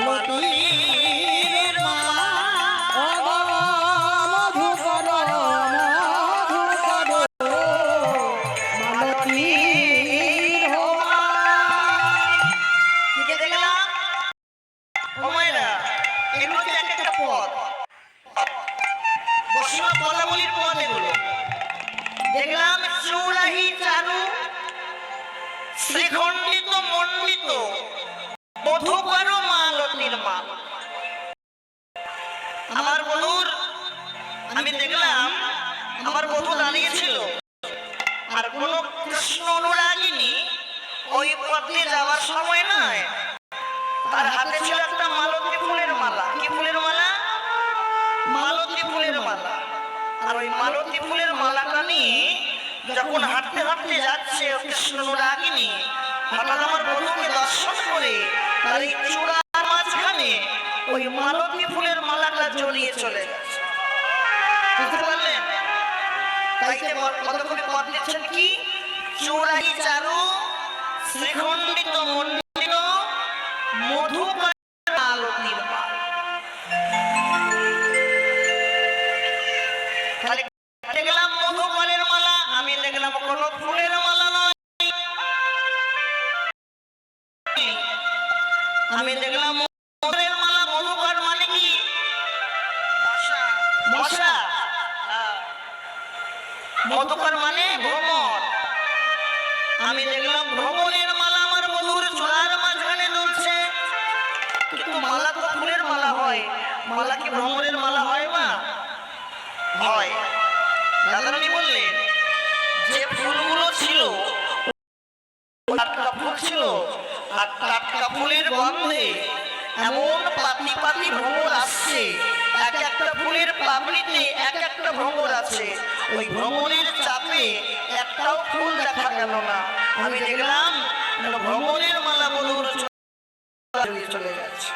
মালতীর মধু করো মালতীর দেখলাম এগুলো একটা পদ বৈষ্ণব পদাবলীর পদ এগুলো দেখলাম চৌরাহি চারু শ্রীখণ্ডিত মণ্ডিত বধূ করো মালতীর মাল। আমার বধূর আমি দেখলাম আমার বধূ দাঁড়িয়েছিল আর কোন কৃষ্ণ অনুরাগিনী ওই পথে যাওয়ার সময় নয় তার হাতে ছিল একটা মালতী ফুলের মালা। কি ফুলের মালা? মালতী ফুলের মালা। আর ওই মালতী ফুলের মালাটা নিয়ে যখন হাঁটতে হাঁটতে যাচ্ছে কৃষ্ণ অনুরাগিনী হঠাৎ আমার বধূকে দর্শন করে তার এই চূড়ার মাঝখানে ওই মালতী ফুলের মালাটা জড়িয়ে চলে গেছে। বুঝতে পারলেন? তাইতে কতক্ষণে পদ দিচ্ছেন কি? চূড়াহি চারু শ্রীখণ্ডিত মণ্ডিত মধু মালতীর মাল। দেখলাম মধু ফলের মালা, আমি দেখলাম কোন ফুলের মালা নয়, আমি দেখলাম মধুর মালা। মধুকর মানে কি? মশা। মধুকর মানে ভ্রমর। আমি দেখলাম ভ্রমরের মালা আমার বধূর চূড়ার মাঝখানে দুলছে। কিন্তু মালা তো ফুলের মালা হয়, মালা কি ভ্রমরের মালা হয়? মা হয়। দাদারানী বললেন যে ফুলগুলো ছিল টাটকা ফুল ছিল আর টাটকা ফুলের গন্ধে এমন পাতি পাতি ভ্রমর আসছে, এক একটা ফুলের পাপড়িতে এক একটা ভ্রমর আছে। ওই ভ্রমরের চাপে একটাও ফুল দেখা গেল না। আমি দেখলাম ভ্রমরের মালা বলুর চলে যাচ্ছে।